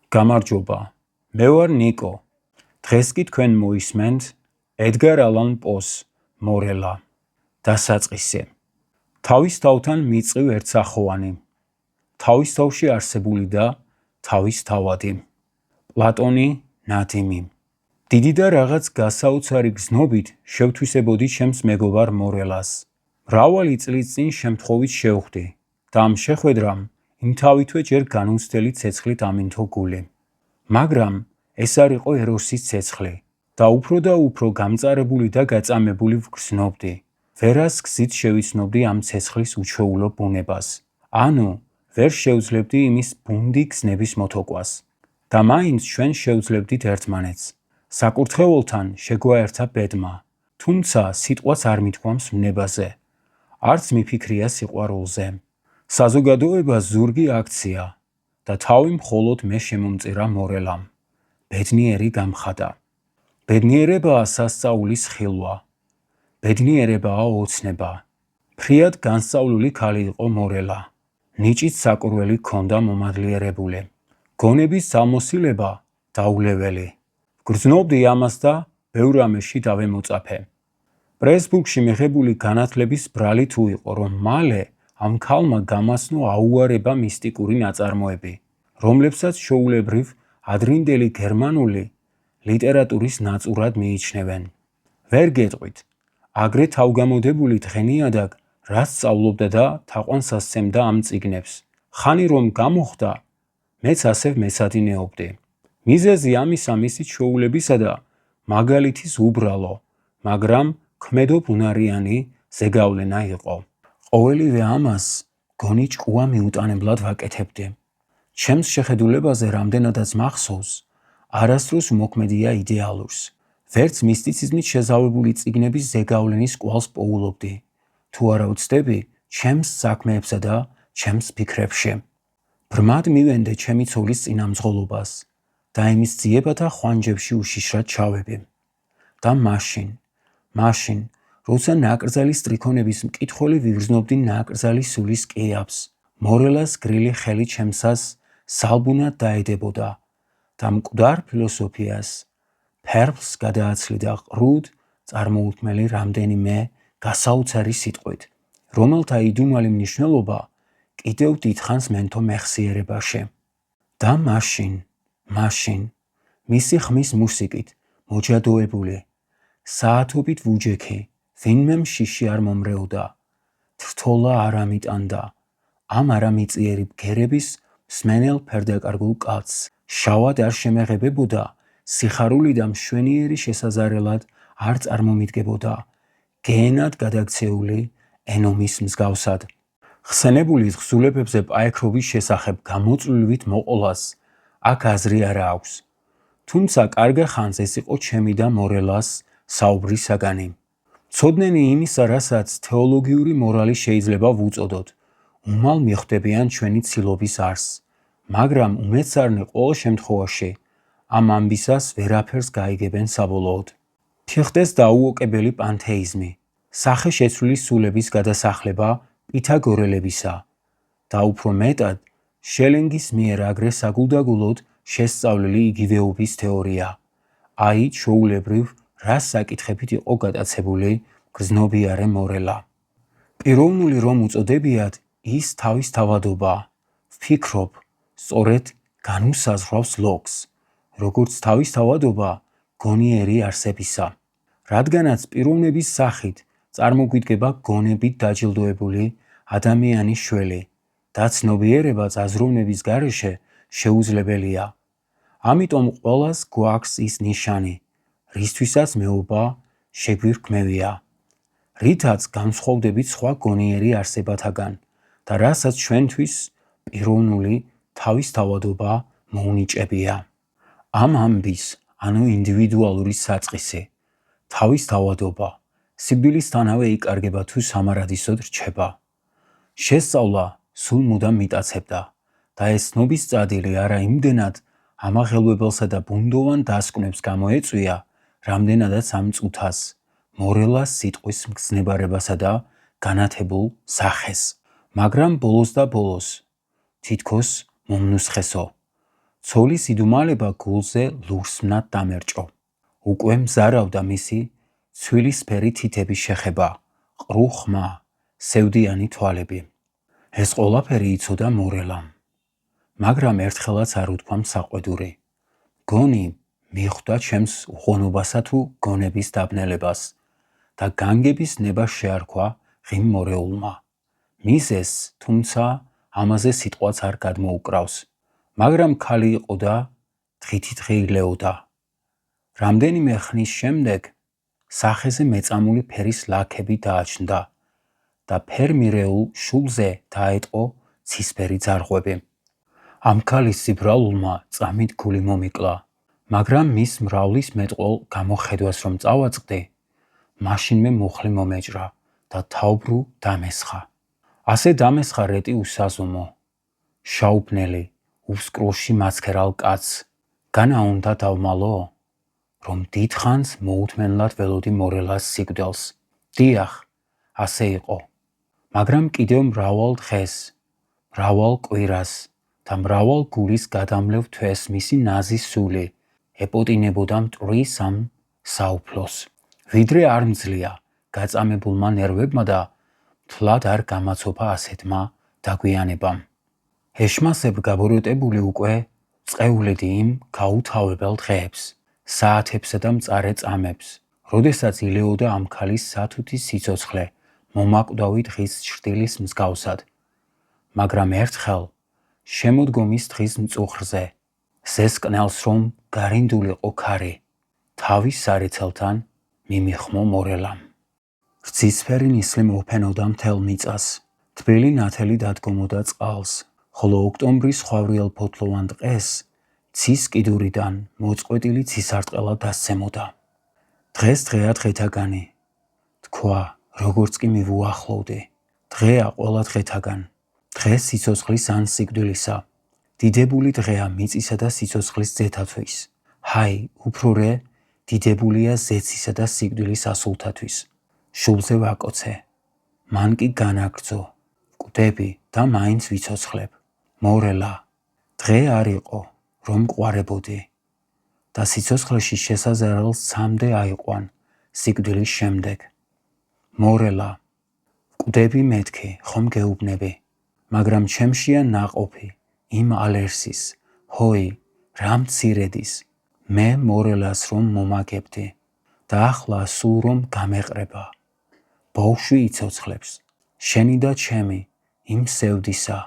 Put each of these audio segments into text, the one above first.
გამარჯობა, მე ვარ ნიკო. დღეს კი თქვენ მოისმენთ ედგარ ალან პოს მორელა დასაწყისი. თავის თავთან მიწევ ერთსახოვანი. თავის თავში არსებული და თავის თავადი. პლატონი ნადიმი. დიდი და რაღაც გასაოცარი გზნობით შევთვისებოდი ჩემს მეგობარ მორელას. მრავალი წლის წინ შემთხვევით შევხვდი და ამ შეხვედრამ იმთავითვე ჯერ განუცდელი ცეცხლით ამინთო გული. მაგრამ ეს არ იყო ეროსის ცეცხლი და უფრო გამწარებული და გაწამებული ვგრძნობდი. ვერას გზით შევიცნობდი ამ ცეცხლის უჩვეულო ბუნებას. ანუ ვერ შევძლებდი იმის ბუნდი გზნების მოთოკვას. და მაინც ჩვენ შევძლებდით ერთმანეთს. საკურთხეველთან შეგვაერთა ბედმა, თუმცა სიტყვაც არ მithქვამს ვნებაზე. არც მიფიქრია სიყვარულზე. საზოგადოება ზურგი აქცია და თავი მხოლოდ მე შემომწირა მორელამ. ბედნიერი გამხადა. ბედნიერებაა სასწაულის ხილვა. ბედნიერებაა ოცნება. ფრიად განსწავლული ქალი იყო მორელა. ნიჭით საკურველი ჰქონდა მომადლიერებული. გონების სამოსილება დაულეველი. გრძნობდი ამას და ბევრ რამეში დავემოწაფე. პრესბურგში მიღებული განათლების ბრალი თუ იყო, რომ მალე ამ ქალმა გამასნო აუარება მისტიკური ნაწარმოები, რომლებსაც ჩვეულებრივ ადრინდელი გერმანული ლიტერატურის ნაწურად მიიჩნევენ. ვერ გეტყვით, აგრე თავგამოდებული დღენიაдаг რაც სწავლობდა და თაყვანს ასცემდა ამ წიგნებს. ხანი რომ გამოხდა, მეც ასე მესადინეობდი. მიზეზი ამისა მისი ჩვეულებისა და მაგალითის უბრალო, მაგრამ ქმედო ბუნარიანი ზეგავლენა იყო. ყოველივე ამას გონი ჭკუა მიუტანებლად ვაკეთებდი. ჩემს შეხედულებაზე რამდენადაც მახსოვს, არასდროს უმოქმედია იდეალურს. ვერც მისტიციზმით შეზავებული წიგნების ზეგავლენის კვალს პოულობდი. თუ არა ვცდები ჩემს საქმეებსა და ჩემს ფიქრებში. ბრმად მივენდე ჩემი ცოლის წინამძღოლობას და იმის ძიებათა ხვანჯებში უშიშრად ჩავები. და მაშინ, როცა ნაკრძალის სტრიქონების მკითხველი ვიგრძნობდი ნაკრძალის სულის კიაბს, მორელას გრილი ხელი ჩემსას სალბუნად დაედებოდა და მკვდარ ფილოსოფიას ფერფლს გადააცლიდა ყრუდ წარმოუთმელი რამდენიმე გასაოცარი სიტყვით, რომელთა იდუმალი მნიშვნელობა კიდევ დიდხანს მენთო მეხსიერებაში. და მაშინ, მისი ხმის მუსიკით მოჯადოებული, საათობით ვუჯექი, ვინმე მშიში არ მომრეოდა, თრთოლა არ ამიტანდა, ამ არამიწიერი ბგერების მსმენელ ფერდაკარგულ კაცს, შავად არ შემეღებებოდა, სიხარული და მშვენიერი შესაზარელად არ წარმომიდგებოდა, გენად გადაქცეული ენომის მსგავსად. ხსენებული თხზულებებზე პაექრობის შესახებ გამოწვლილივით მოყოლას აქ აზრი არა აქვს. თუმცა კარგა ხანს ეს იყო ჩემი და მორელას საუბრის საგანი. ცოდნენი იმისა, რასაც თეოლოგიური მორალი შეიძლება ვუწოდოთ, უმალ მიხვდებიან ჩვენი ცილობის არსს, მაგრამ უმეცარნე ყოველ შემთხვევაში ამ ამბისას ვერაფერს გაიგებენ საბოლოოდ. თიხდეს დაუოკებელი პანთეიზმი, სახე შეცვლილი სულების გადასახლება პითაგორელებისა და უფრო მეტად შელინგის მიერ აგრე საგულდაგულოდ შესწავლილი იგივეობის თეორია. აი ჩვეულებრივ რას საკითხებით იყო გატაცებული გრძნობიარე მორელა. პიროვნული რომ უწოდებიათ, ის თავის თავადობა. ვფიქრობ, სწორედ განუსაზღვრავს ლოგს, როგორც თავის თავადობა გონიერი არსებისა. რადგანაც პიროვნების სახით წარმოგვიდგება გონებით დაჯილდოებული ადამიანის შველი და ცნობიერებაც აზროვნების გარეშე შეუძლებელია. ამიტომ ყველას გვაქვს ის ნიშანი, რისთვისაც მეობა შეგვირქმევია, რითაც განსხვავდებით სხვა გონიერი არსებათაგან და რასაც ჩვენთვის პიროვნული თავისთავადობა მოუნიჭებია. ამ ამბის, ანუ ინდივიდუალური საწყისი, თავისთავადობა, სიკვდილისთანავე იკარგება თუ სამარადისოდ რჩება. შესწავლა სულ მუდამ მიტაცებდა და ეს ცნობის წადილი არა იმდენად ამაღელვებელსა და ბუნდოვან დასკვნებს გამოეწვია, რამდენადაც ამ წუთას, მორელას სიტყვის მგზნებარებასა და განათებულ სახეს. მაგრამ ბოლოს და ბოლოს, თითქოს მომნუსხესო, ცოლის იდუმალება გულზე ლურსმნად დამერჭო. უკვე მზარავდა მისი ცვილისფერი თითების შეხება, ყრუ ხმა, სევდიანი თვალები. ეს ყველაფერი იცოდა მორელამ. მაგრამ ერთხელაც არ უთქვა მსაყვედური. გონი მიხვდა ჩემს უღონობასა თუ გონების დაბნელებას და განგების ნება შეარქვა ღიმ მორეულმა. მიზეს, თუმცა ამაზე სიტყვაც არ გადმოუკრავს, მაგრამ ქალი იყო და დღითიდღე ილეოდა. რამდენიმე ხნის შემდეგ სახეზე მეწამული ფერის ლაქები დააჩნდა და ფერმირეულ შუბლზე დაეტყო ცისფერი ძარღვები. ამ ქალის სიბრალულმა წამით გული მომიკლა, მაგრამ მის მრავლის მეტყოლ გამოხედვას რომ წავაწყდი, მაშინვე მუხლი მომეჭრა და თაუბრუ დამესხა. ასე დამესხა რეტი უსაზომო, შაუბნელი, უსკრულში მაცქერალ კაცს. განა უნდა დავმალო, რომ დიდხანს მოუთმენლად ველოდი მორელას სიკვდილს. დიახ, ასე იყო. მაგრამ კიდევ მრავალ დღეს, მრავალ კვირას და მრავალ გულის გადამლევ თვეს მისი ნაზი სული ეპოტინებოდა მტვრის ამ საუფლოს. ვიდრე არ მძლია გაწამებულმა ნერვებმა და თლად არ გამაცოფა ასეთმა დაგვიანებამ. ეშმასებ გაბოროტებული უკვე წეულიდი იმ გაუთავებელ დღეებს, საათებსა და მწარე წამებს, როდესაც ილეოდა ამ ქალის სათუთის სიცოცხლე მომაკვდავი დღის ჩრდილის მსგავსად. მაგრამ ერთხელ შემოდგომის დღის მწუხრზე, ზესკნელს რომ გარინდულიყო ქარი, თავის სარეცელთან მიმიხმო მორელამ. რძისფერი ნისლი მოფენოდა მთელ მიწას, თბილი ნათელი დადგომოდა წყალს, ხოლო ოქტომბრის ხვავრიელ ფოთლოვან ტყეს ცის კიდურიდან მოწყვეტილი ცისარტყელა დასცემოდა. დღეს დღეა დღეთაგანი, თქვა, როგორც კი მივუახლოვდი. დღეა ყველა დღეთაგან, დღეს სიცოცხლის ან სიკვდილისა. დიდებული დღეა მიწისა და სიცოცხლის ძეთათვის. ჰაი, უფრო რე, დიდებულია ზეცისა და სიკვდილის ასულთათვის. შუბლზე ვაკოცე, მან კი განაგრძო, კვდები და მაინც ვიცოცხლებ. მორელა, დღე არ იყო, რომ ყვარებოდი და სიცოცხლეში შესაზარალს ცამდე აიყვან სიკვდილის შემდეგ. მორელა, კვდები მეთქი, ხომ გეუბნები, მაგრამ ჩემშია ნაყოფი იმ ალერსის, ჰოი, რა მცირედის, მე მორელას რომ მომაგებდი და ახლა სულ რომ გამეყრება. ბავშვი იცოცხლებს, შენი და ჩემი, იმ სევდისა,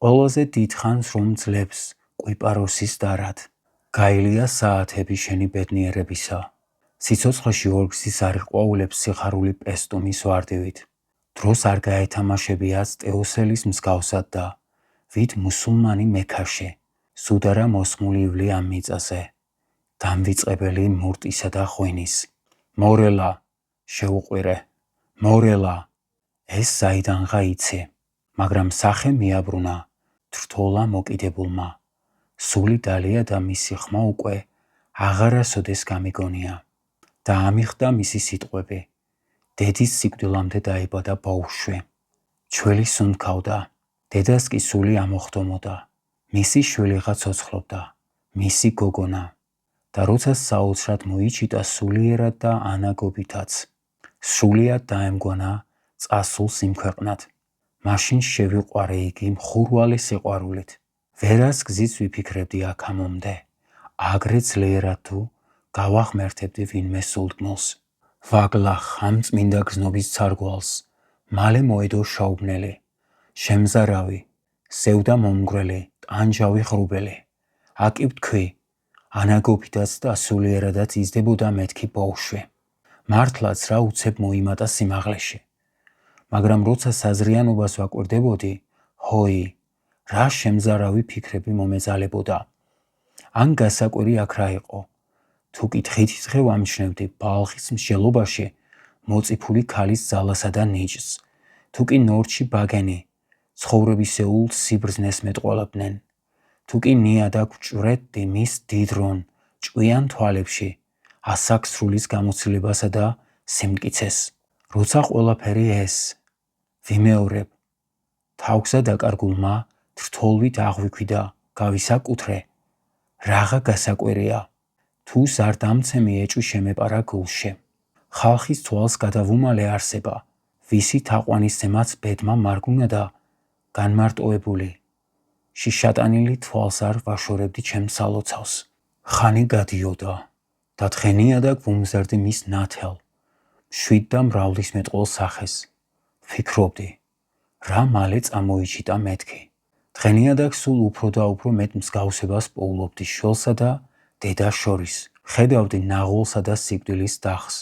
ყველაზე დიდხანს რომ ძლებს კვიპაროსის დარად. გაილია საათები შენი ბედნიერებისა. სიცოცხლეში ორგზის არ იყვაულებს სიხარული პესტუმის ვარდივით. დროს არ გაეთამაშებიაც ტეოსელის მსგავსად და ვით მუსულმანი მექაში, სუდარა მოსმული ივლი ამ მიწაზე, დამვიწყებელი მურტისა და ღვინის. მორელა, შეუყვირე, მორელა, ეს საიდანღა იცი, მაგრამ სახე მიაბრუნა თრთოლა მოკიდებულმა. სული დალია და მისი ხმა უკვე აღარასოდეს გამიგონია და ამიხდა მისი სიტყვები. დედის სიკვდილამდე დაიბადა ბავშვი. ჩველი სუნთქავდა, დედას კი სული ამოხდომოდა. მისი შვილიღა ცოცხლობდა, მისი გოგონა. და როცა საოცრად მოიჩიტა სულიერად და ანაგობითაც, სრულიად დაემგონა წასულ სიმქვეყნად. მაშინ შევიყვარე იგი მხურვალე სიყვარულით. ვერას გზის ვიფიქრებდი აქამომდე, აგრე ძლიერად თუ გავახმერთებდი ვინმე სულდგმულს. ვაგლახ ამ წმინდა გზნობის ცარგვალს, მალე მოედო შაუბნელი, შემზარავი, სევდა მომგვრელი, ტანჯავი ღრუბელი. აკი ვთქვი, ანაგობითაც და სულიერადაც იზრდებოდა მეთქი ბავშვი. მართლაც რა უცებ მოიმატა სიმაღლეში. მაგრამ როცა საზრიანობას ვაკვირდებოდი, ჰოი, რა შემზარავი ფიქრები მომეძალებოდა. ან გასაკვირი აქ რა იყო, თუ კი დღითიდღე ვამჩნევდი ბალხის მსჯელობაში მოწიფული ქალის ძალასა და ნიჭს, თუ კი ნორჩი ბაგენი ცხოვრებისეულ სიბრძნეს მეტყველებდნენ, თუ კი ნიადაგ ვჭვრეტდი მის დიდრონ ჭკვიან თვალებში ასაკსრულის გამოცდილებასა და სიმტკიცეს. როცა ყველაფერი ეს ვიმეორებ, თავგსა დაკარგულმა თრთოლვით აღვიქვი და გავისაკუთრე, Რაღა გასაკვირია, თუ ზარ დამცემი ეჭვი შემეპარა გულში. ხალხის თვალს გადავუმალე არსება, ვისი თაყვანისცემაც ბედმა მარგუნა და განმარტოებული. შიშატანილი თვალს არ ვაშორებდი ჩემს სალოცავს. ხანი გადიოდა და თხენია და გვუმზარდი მის ნათელ, მშვიდ და მრავლისმეტყველო სახეს. ვფიქრობდი, რა მალე წამოიჩიტა მეთქი. თხენია და სულ უფრო და უფრო მეტ მსგავსებას პოულობდი შველსა და დედას შორის. ხედავდი ნაღველსა და სიკვდილის დახს.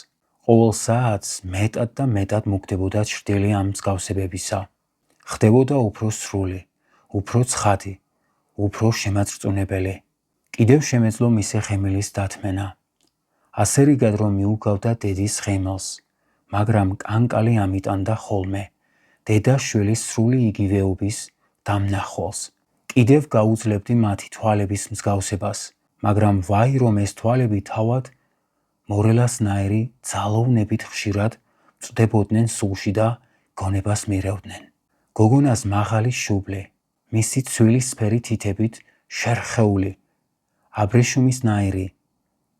ყოველ საათს მეტად და მეტად მოგდებოდა ჩრდილი ამ მსგავსებებისა. ხდებოდა უფრო სრული, უფრო ცხადი, უფრო შემაწრწუნებელი. კიდევ შემეძლო მისი ღემილის დათმენა. ასე რიგად რომ მიუგავდა დედის ღემილს, მაგრამ კანკალი ამიტანდა ხოლმე დედას შვილის სრული იგივეობის დამნახველს. კიდევ გაუძლებდი მათი თვალების მსგავსებას, მაგრამ ვაი რომ ეს თვალები თავად მორელასნაირი ძალოვნებით ხშირად წვდებოდნენ სულში და გონებას მირევდნენ. გოგონას მაღალი შუბლი, მისი ცვილისფერი თითებით შერხეული, აბრეშუმისნაირი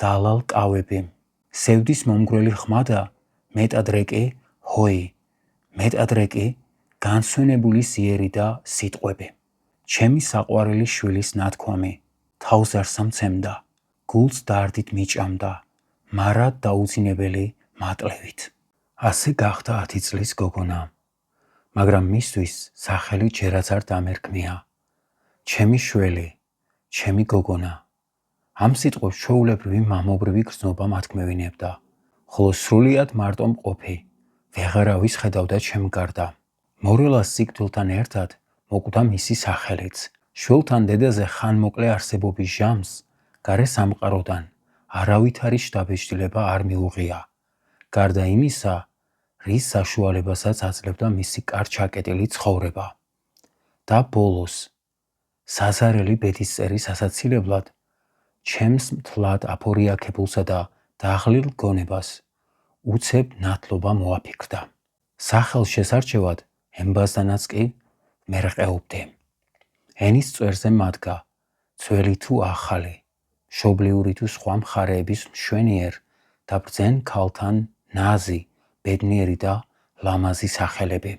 დალალ კავები, სევდის მომგვრელი ხმა და მეტადრე კი ჰოი, მეტადრე კი განსვენებული ზიერი და სიტყვები. ჩემი საყვარელი შვილის ნათქვამი თავს არ სამცემდა, გულს დარდით მიჭამდა, მარად დაუძინებელი მატლევით. ასე გახდა 10 წლის გოგონა, მაგრამ მისთვის სახელი ჯერაც არ დამერქმია. ჩემი შველი, ჩემი გოგონა. ამ სიტყვებს ჩვეულებრივი მამობრივი გრძნობა მათქმევინებდა, ხოლო სრულიად მარტო მყოფი ვეღარავის ხედავდა ჩემ გარდა. მორელას სიკვდილთან ერთად მოკვდა მისი სახელიც. შვილთან დედაზე ხანმოკლე არსებობის ჟამს გარე სამყაროდან არავითარი შთაბეჭდილება არ მიუღია, გარდა იმისა, რის საშუალებასაც აძლევდა მისი კარჩაკეტილი ცხოვრება. და ბოლოს, საზარელი ბედისწერის ასაცილებლად, ჩემს მთლად აფორიაქებულსა და დაღლილ გონებას უცებ ნათლობა მოაფიქრდა. სახელს შესარჩევად ემბაზდანაც კი მერყეობდი. ენის წვერზე მადგა, ძველი თუ ახალი, მშობლიური თუ სხვა მხარეების მშვენიერ და ბრძენ ქალთან ნაზი, ბედნიერი და ლამაზი სახელები.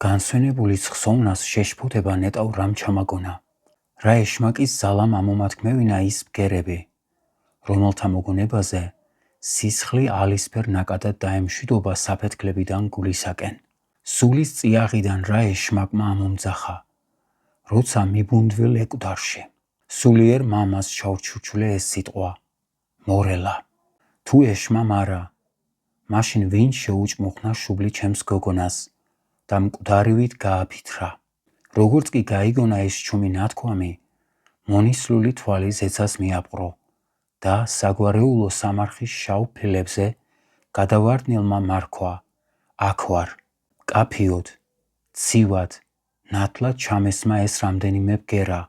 განსვენებული ცხსოვნას შეშფოთება ნეტავ რამ ჩამაგონა. რა ეშმაკის ძალამ ამომათქმევინა ის ბგერები, რომელთა მოგონებაზე სისხლი ალისფერ ნაკადად დაემშვიდობა საფეთქლებიდან გულისაკენ. სულის წიაღიდან რა ეშმაკმა ამომძახა, როცა მიბუნდვილ ეკვდარში. სულიერ მამას ჩაურჩურჩულე ეს სიტყვა, მორელა. თუ ეშმამ არა, მაშინ ვინ შეუჭმუხნა შუბლი ჩემს გოგონას და მკვდარივით გააფითრა. როგორც კი გაიგონა ეს ჩუმი ნათქვამი, მონისლული თვალი ზეცას მიაპყრო და საგვარეულო სამარხის შავ ფილებზე გადავარდნილმა მარქვა, აქ ვარ, კაფიოდ, ცივად, ნათლად ჩამესმა ეს რამდენიმე ბგერა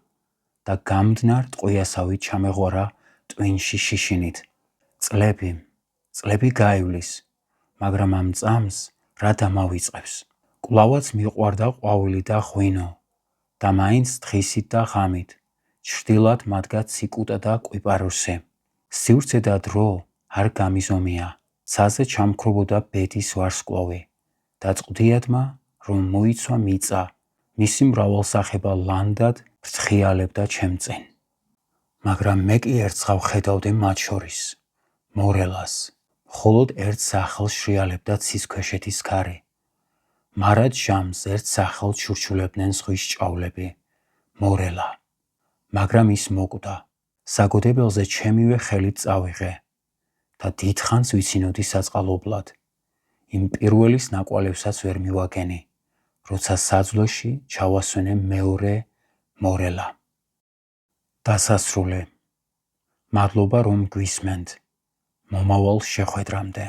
და გამდნარ ტყვიასავით ჩამეღვარა ტვინში შიშინით. წლები გაივლის, მაგრამ ამ წამს რა დამავიწყებს. კვლავაც მიყვარდა ყვავილი და ღვინო და მაინც დღისით და ღამით ჩრდილად მადგა ციკუტა და კვიპაროსი. სივრცე და დრო არ გამიზომია. ცაზე ჩამქრობოდა ბედის ვარსკვლავი და წყვდიადმა რომ მოიცვა მიწა, მისი მრავალსახება ლანდად ფრთხიალებდა ჩემ წინ. მაგრამ მე კი ერთხელ ხედავდი მათ შორის მორელას, მხოლოდ ერთ სახელს შრიალებდა ცისქვეშეთის ქარი. მარად ჟამს ერთ სახელს ჩურჩულებდნენ ზღვის ჭავლები, მორელა. მაგრამ ის მოკვდა. საგოდებელზე ჩემივე ხელით წავიღე და დიდხანს ვიცინოდი საწყალობლად. იმ პირველის ნაკვალევსაც ვერ მივაგენი, როცა საძვლოში ჩავასვენე მეორე მორელა. დასასრული. მადლობა რომ გვისმენთ. მომავალ შეხვედრამდე.